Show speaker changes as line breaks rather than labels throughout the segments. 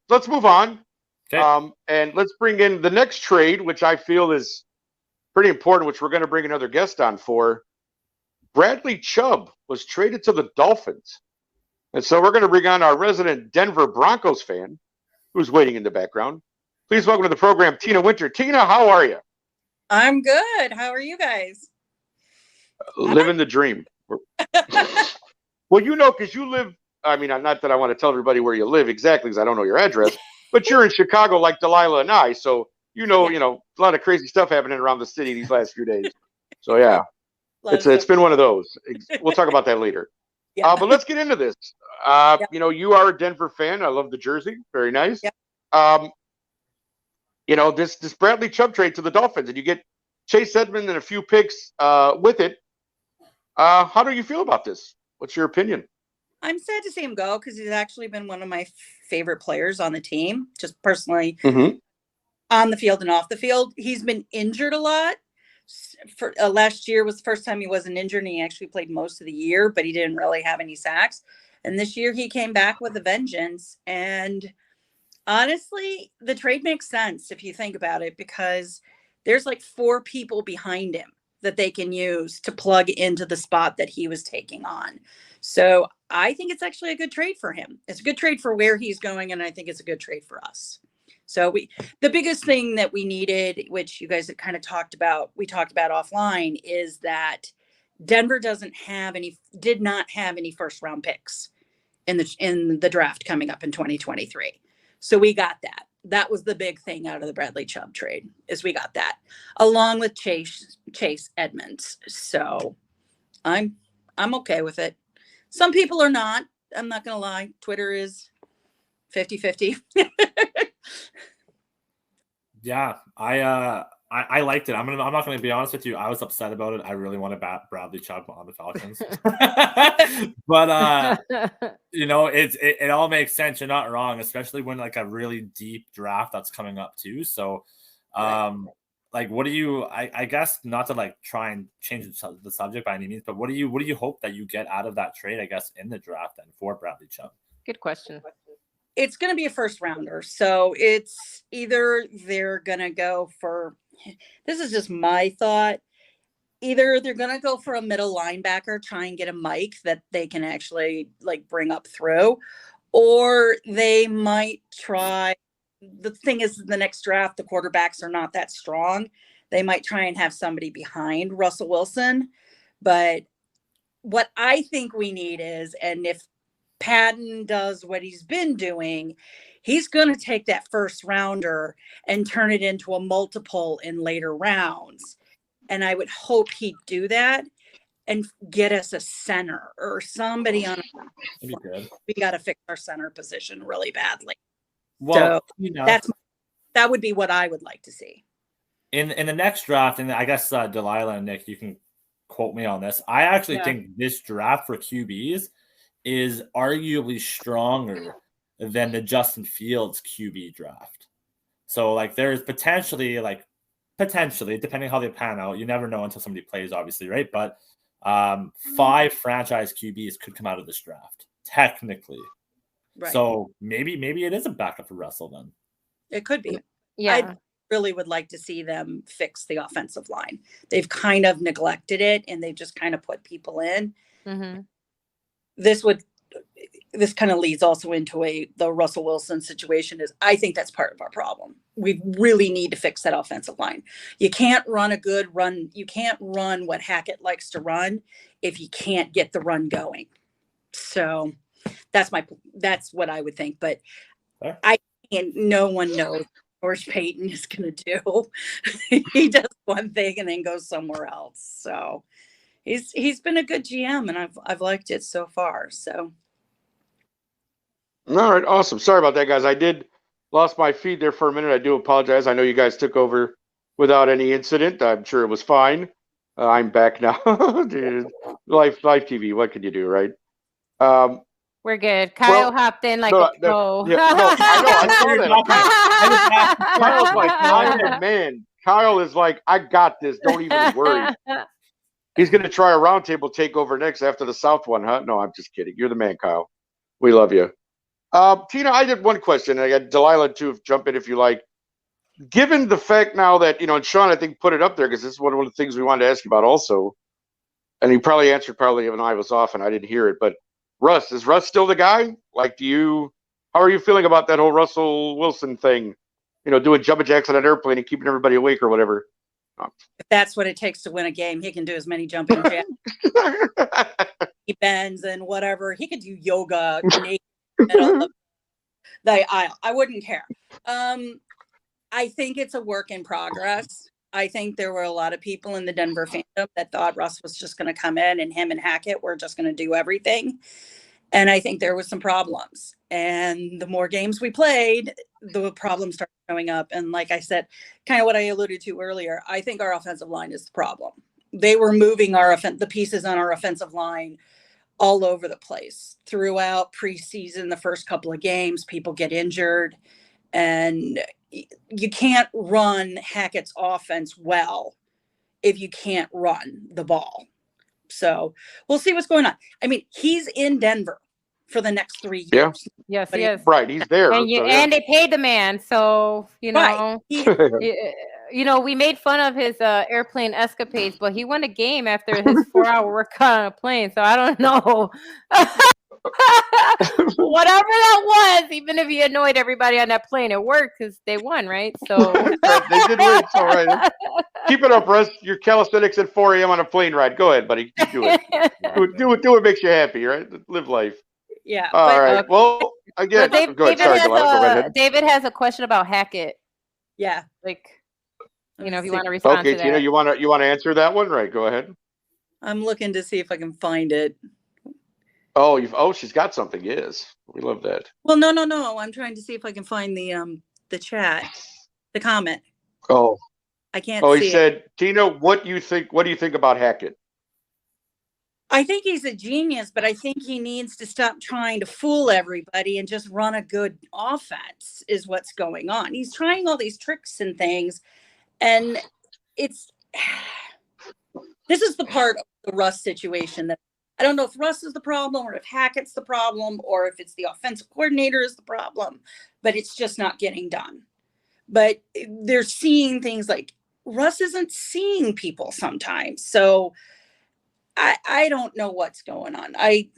let's move on.
Okay.
And let's bring in the next trade, which I feel is pretty important, which we're going to bring another guest on for. Bradley Chubb was traded to the Dolphins. And so we're going to bring on our resident Denver Broncos fan who's waiting in the background. Please welcome to the program, Tina Winter. Tina, how are you?
I'm good. How are you guys?
Living the dream. Well, you know, because you live, I mean, not that I want to tell everybody where you live exactly because I don't know your address, but you're in Chicago like Delilah and I. So, you know, a lot of crazy stuff happening around the city these last few days. So, yeah, it's been one of those. We'll talk about that later. Yeah. But let's get into this. You know, you are a Denver fan. I love the jersey. Very nice. You know, this Bradley Chubb trade to the Dolphins, and you get Chase Edmonds and a few picks with it. How do you feel about this? What's your opinion?
I'm sad to see him go because he's actually been one of my favorite players on the team, just personally on the field and off the field. He's been injured a lot. For last year was the first time he wasn't injured, and he actually played most of the year, but he didn't really have any sacks. And this year he came back with a vengeance. And honestly, the trade makes sense if you think about it, because there's like 4 people behind him that they can use to plug into the spot that he was taking on. So I think it's actually a good trade for him. It's a good trade for where he's going, and I think it's a good trade for us. So the biggest thing that we needed, which you guys had kind of we talked about offline, is that Denver did not have any first round picks in the draft coming up in 2023. So we got that. That was the big thing out of the Bradley Chubb trade, is we got that along with Chase Edmonds. So I'm okay with it. Some people are not. I'm not going to lie. Twitter is 50-50.
Yeah, I liked it. I'm not gonna be honest with you. I was upset about it. I really wanted Bradley Chubb on the Falcons, but you know, it all makes sense. You're not wrong, especially when like a really deep draft that's coming up too. So, like, what do you? I guess not to like try and change the subject by any means, but what do you hope that you get out of that trade? I guess in the draft then for Bradley Chubb.
Good question.
It's going to be a first rounder. So it's either they're going to go for, this is just my thought, either they're going to go for a middle linebacker, try and get a Mike that they can actually like bring up through, or they might try, the thing is the next draft, the quarterbacks are not that strong. They might try and have somebody behind Russell Wilson. But what I think we need is, and if Patton does what he's been doing, he's going to take that first rounder and turn it into a multiple in later rounds. And I would hope he'd do that and get us a center or somebody on. We got to fix our center position really badly. Well, so you know, that would be what I would like to see.
In the next draft, and I guess Delilah and Nick, you can quote me on this. I actually think this draft for QBs is arguably stronger than the Justin Fields QB draft. So like there's potentially, depending how they pan out, you never know until somebody plays, obviously, right? But 5 franchise QBs could come out of this draft, technically. Right. So maybe it is a backup for Russell then.
It could be.
Yeah.
I really would like to see them fix the offensive line. They've kind of neglected it, and they've just kind of put people in.
Mm-hmm.
This kind of leads also into the Russell Wilson situation. Is I think that's part of our problem. We really need to fix that offensive line. You can't run a good run. You can't run what Hackett likes to run if you can't get the run going. So that's what I would think. But no one knows what George Payton is going to do. He does one thing and then goes somewhere else. So he's been a good GM, and I've liked it so far. So.
All right, awesome. Sorry about that, guys. I did lost my feed there for a minute. I do apologize. I know you guys took over without any incident. I'm sure it was fine. I'm back now. Dude, live TV. What can you do, right?
We're good. Kyle hopped in like a pro.
Yeah, no, I know. I saw that. Kyle's like, I'm the man. Kyle is like, I got this. Don't even worry. He's going to try a roundtable takeover next after the South one, huh? No, I'm just kidding. You're the man, Kyle. We love you. Tina, I did one question. I got Delilah too. Jump in if you like. Given the fact now that, and Sean, I think, put it up there because this is one of the things we wanted to ask you about also. And he probably answered when I was off and I didn't hear it. But Russ, is Russ still the guy? Like, how are you feeling about that whole Russell Wilson thing? Doing jumping jacks on an airplane and keeping everybody awake or whatever.
If that's what it takes to win a game, he can do as many jumping jacks. He bends and whatever. He could do yoga naked in the middle of the aisle. I wouldn't care. I think it's a work in progress. I think there were a lot of people in the Denver fandom that thought Russ was just going to come in and him and Hackett were just going to do everything. And I think there was some problems. And the more games we played, the problems started showing up. And like I said, kind of what I alluded to earlier, I think our offensive line is the problem. They were moving the pieces on our offensive line all over the place throughout preseason. The first couple of games, people get injured, and you can't run Hackett's offense well if you can't run the ball. So we'll see what's going on. I mean, he's in Denver for the next 3 years.
Yes,
But
he is.
Right, he's there.
And they paid the man, so
Right.
we made fun of his airplane escapades, but he won a game after his 4-hour work on a plane. So I don't know. Whatever that was, even if he annoyed everybody on that plane, it worked because they won, right? So
they did win. It's all right. Keep it up, Russ. Your calisthenics at 4 a.m. on a plane ride. Go ahead, buddy. Do it. Do what makes you happy, right? Live life.
Yeah.
All right. Well, again, go ahead. Sorry, Delilah. Go ahead.
David has a question about Hackett.
Yeah.
Like, if you want to respond to that.
Okay, Tina, you want to answer that one? Right. Go ahead.
I'm looking to see if I can find it.
Oh, she's got something. Yes, we love that.
Well, no. I'm trying to see if I can find the chat, the comment.
Oh,
I can't.
He said, Tina, what do you think about Hackett?
I think he's a genius, but I think he needs to stop trying to fool everybody and just run a good offense is what's going on. He's trying all these tricks and things, and this is the part of the Russ situation that I don't know if Russ is the problem or if Hackett's the problem or if it's the offensive coordinator is the problem, but it's just not getting done. But they're seeing things like Russ isn't seeing people sometimes. So I don't know what's going on. I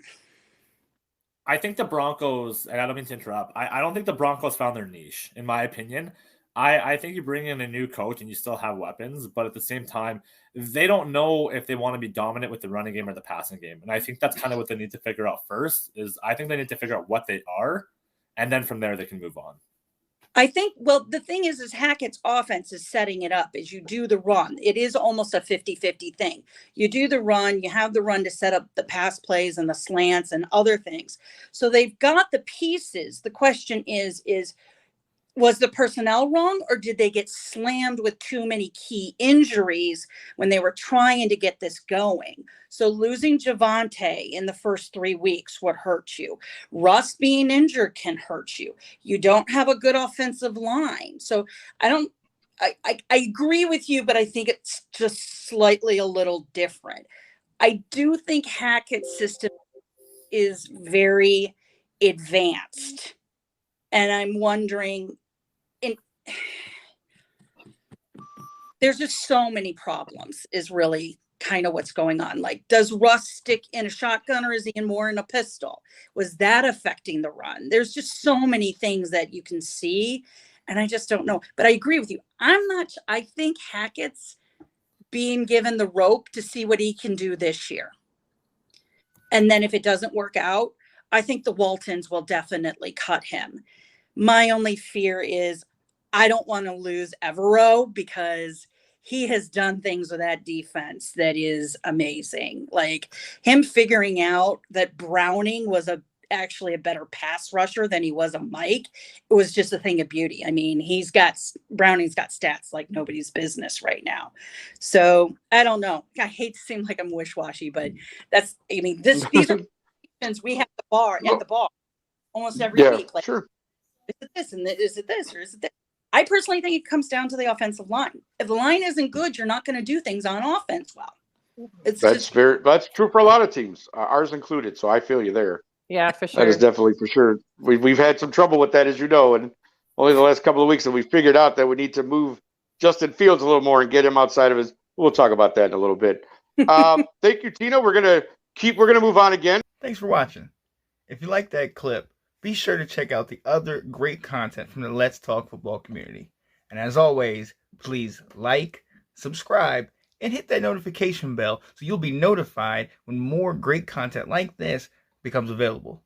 think the Broncos, and I don't mean to interrupt, I don't think the Broncos found their niche, in my opinion. I think you bring in a new coach and you still have weapons, but at the same time, they don't know if they want to be dominant with the running game or the passing game. And I think that's kind of what they need to figure out first, is I think they need to figure out what they are, and then from there they can move on.
I think, well, the thing is Hackett's offense is setting it up as you do the run. It is almost a 50-50 thing. You do the run, you have the run to set up the pass plays and the slants and other things. So they've got the pieces. The question is was the personnel wrong, or did they get slammed with too many key injuries when they were trying to get this going? So losing Javonte in the first 3 weeks would hurt you. Russ being injured can hurt you. You don't have a good offensive line. So I agree with you, but I think it's just slightly a little different. I do think Hackett's system is very advanced. And I'm wondering, there's just so many problems is really kind of what's going on. Like, does Russ stick in a shotgun or is he more in a pistol? Was that affecting the run? There's just so many things that you can see, and I just don't know. But I agree with you. I think Hackett's being given the rope to see what he can do this year. And then if it doesn't work out, I think the Waltons will definitely cut him. My only fear is I don't want to lose Evero because he has done things with that defense that is amazing. Like him figuring out that Browning was actually a better pass rusher than he was a Mike. It was just a thing of beauty. I mean, Browning's got stats like nobody's business right now. So I don't know. I hate to seem like I'm wish-washy, but these are we have the bar at the bar almost every week. Like,
sure.
Is it this and is it this or is it this? I personally think it comes down to the offensive line. If the line isn't good, you're not going to do things on offense well. That's true for a lot of teams, ours included. So I feel you there.
Yeah, for
That is
sure.
definitely for sure. We've had some trouble with that, as you know, and only the last couple of weeks that we figured out that we need to move Justin Fields a little more and get him outside of his. We'll talk about that in a little bit. Thank you, Tina. We're gonna move on again.
Thanks for watching. If you like that clip, be sure to check out the other great content from the Let's Talk Football community. And as always, please like, subscribe, and hit that notification bell so you'll be notified when more great content like this becomes available.